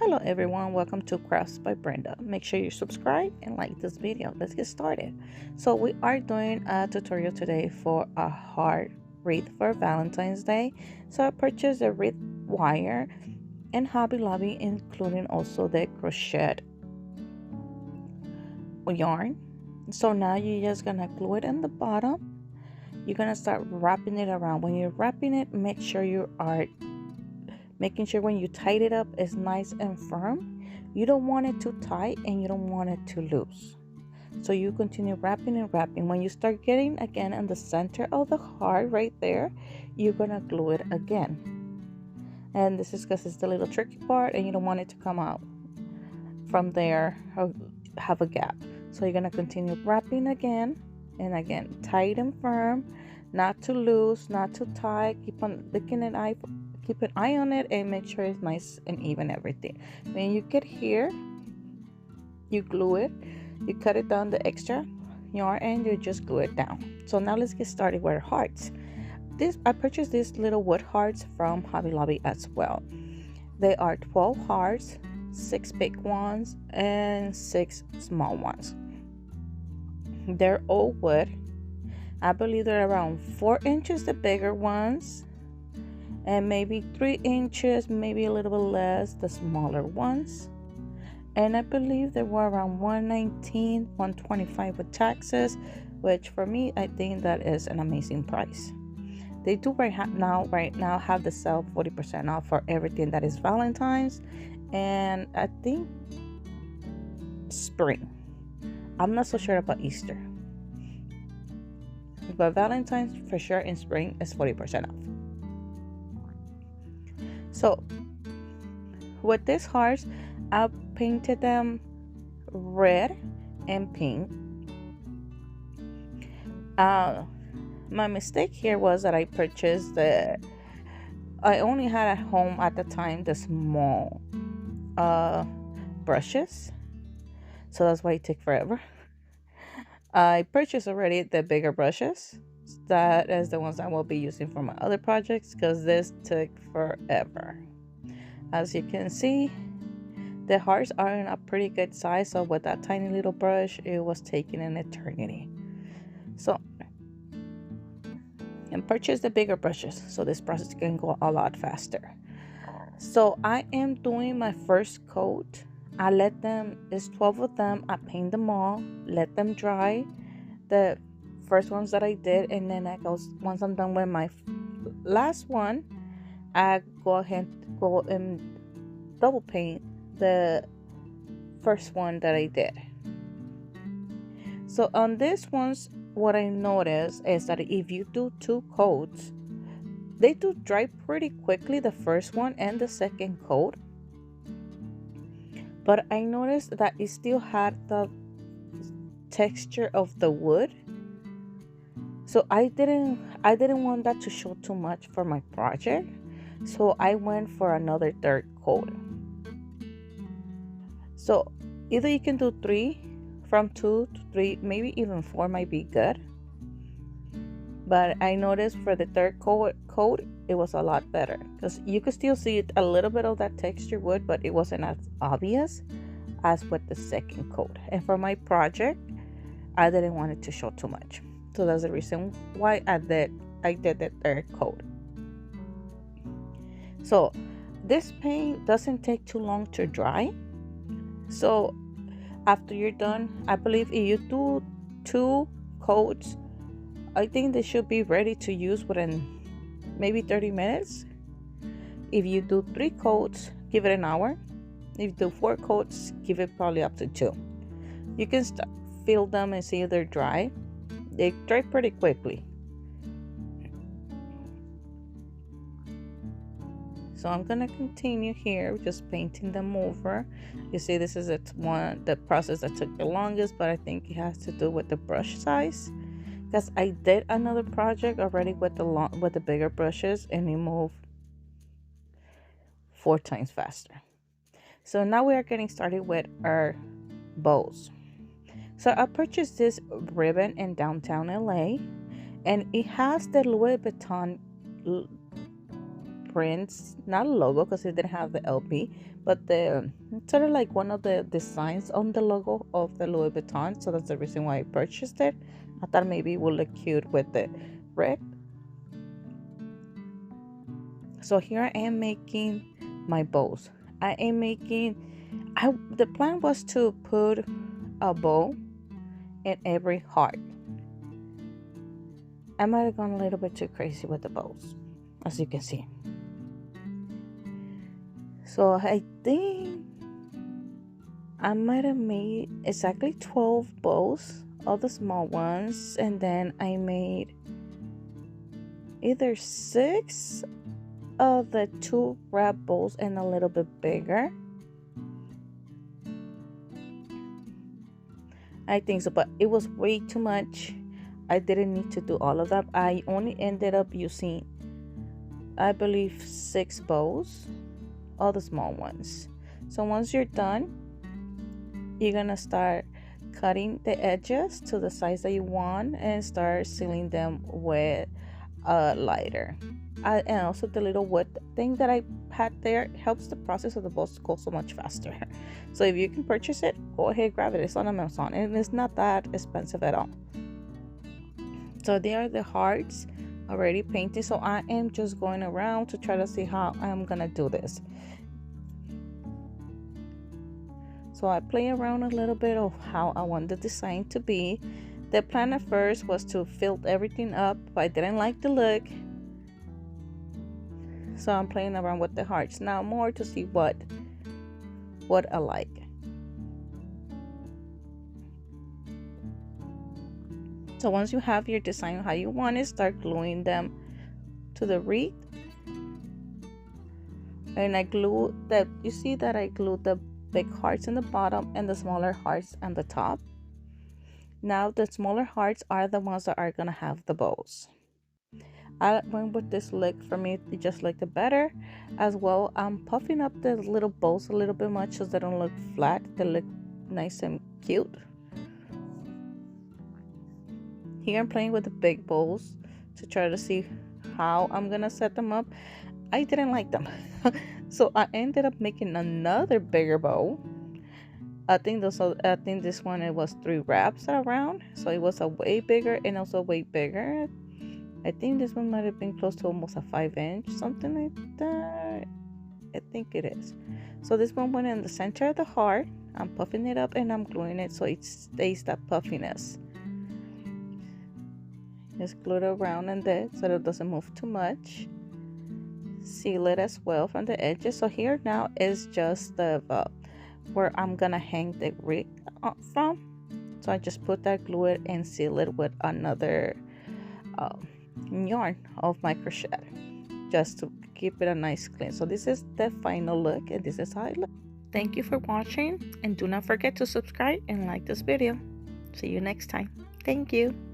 Hello everyone, welcome to Crafts by Brenda. Make sure you subscribe and like this video. Let's get started. So we are doing a tutorial today for a heart wreath for Valentine's Day. So I purchased a wreath wire and Hobby Lobby, including also the crochet yarn. So now you're just gonna glue it in the bottom. You're gonna start wrapping it around. When you're wrapping it, make sure you are making sure when you tied it up it's nice and firm. You don't want it too tight and you don't want it too loose. So you continue wrapping and wrapping. When you start getting again in the center of the heart right there, you're gonna glue it again. And this is because it's the little tricky part and you don't want it to come out from there or have a gap. So you're gonna continue wrapping again and again, tight and firm, not too loose, not too tight. Keep on looking at keep an eye on it and make sure it's nice and even everything. When you get here, you glue it, you cut it down the extra yarn and you just glue it down. So now let's get started with our hearts. I purchased these little wood hearts from Hobby Lobby as well. They are 12 hearts, 6 big ones and 6 small ones. They're all wood. I believe they're around 4 inches, the bigger ones, and maybe 3 inches, maybe a little bit less, the smaller ones. And I believe they were around 119, 125 with taxes, which for me, I think that is an amazing price. They do right now have the sale 40% off for everything that is Valentine's, and I think spring. I'm not so sure about Easter, but Valentine's for sure in spring is 40% off. So with these hearts, I painted them red and pink. My mistake here was that I purchased I only had at home at the time the small brushes, so that's why it took forever. I purchased already the bigger brushes. That is the ones I will be using for my other projects because this took forever. As you can see, the hearts are in a pretty good size, so with that tiny little brush it was taking an eternity. So and purchase the bigger brushes so this process can go a lot faster. So I am doing my first coat. It's 12 of them. I paint them all, let them dry, the first ones that I did, and then once I'm done with my last one, I go and double paint the first one that I did. So on this ones, what I noticed is that if you do 2 coats, they do dry pretty quickly, the first one and the second coat. But I noticed that it still had the texture of the wood. So I didn't want that to show too much for my project. So I went for another 3rd coat. So either you can do 3, from 2 to 3, maybe even 4 might be good. But I noticed for the 3rd coat, it was a lot better because you could still see a little bit of that texture wood, but it wasn't as obvious as with the 2nd coat. And for my project, I didn't want it to show too much. So that's the reason why I did the 3rd coat. So this paint doesn't take too long to dry. So after you're done, I believe if you do 2 coats, I think they should be ready to use within maybe 30 minutes. If you do 3 coats, give it an hour. If you do 4 coats, give it probably up to 2. You can feel them and see if they're dry. They dry pretty quickly. So I'm gonna continue here, just painting them over. You see, this is the process that took the longest, but I think it has to do with the brush size. Because I did another project already with the bigger brushes and it moved 4 times faster. So now we are getting started with our bows. So I purchased this ribbon in downtown LA, and it has the Louis Vuitton prints, not a logo because it didn't have the LP, but the sort of like one of the designs on the logo of the Louis Vuitton. So that's the reason why I purchased it. I thought maybe it would look cute with the red. So here I am making my bows. I am making, the plan was to put a bow in every heart. I might have gone a little bit too crazy with the bows, as you can see. So I think I might have made exactly 12 bows, all the small ones, and then I made either 6 of the 2 wrap bows and a little bit bigger. I think so, but it was way too much. I didn't need to do all of that. I only ended up using, I believe, 6 bows, all the small ones. So once you're done, you're gonna start cutting the edges to the size that you want and start sealing them with a lighter. And also the little wood thing that I had there helps the process of the bows go so much faster. So if you can purchase it, go ahead, grab it. It's on Amazon and it's not that expensive at all. So there are the hearts already painted. So I am just going around to try to see how I'm gonna do this. So I play around a little bit of how I want the design to be. The plan at first was to fill everything up, but I didn't like the look. So I'm playing around with the hearts now more to see what I like. So once you have your design how you want it, start gluing them to the wreath. And I glue that, you see that I glued the big hearts in the bottom and the smaller hearts on the top. Now the smaller hearts are the ones that are gonna have the bows. I went with this look. For me, it just looked better. As well, I'm puffing up the little bows a little bit much so they don't look flat. They look nice and cute. Here I'm playing with the big bows to try to see how I'm gonna set them up. I didn't like them. So I ended up making another bigger bow. I think this one, it was 3 wraps around, so it was a way bigger and also way bigger. I think this one might have been close to almost a 5-inch, something like that. I think it is. So this one went in the center of the heart. I'm puffing it up and I'm gluing it so it stays that puffiness. Just glue it around and there so it doesn't move too much. Seal it as well from the edges. So here now is just the where I'm gonna hang the wreath from. So I just put that, glue it, and seal it with another yarn of my crochet just to keep it a nice clean. So this is the final look and this is how it looks. Thank you for watching and do not forget to subscribe and like this video. See you next time. Thank you.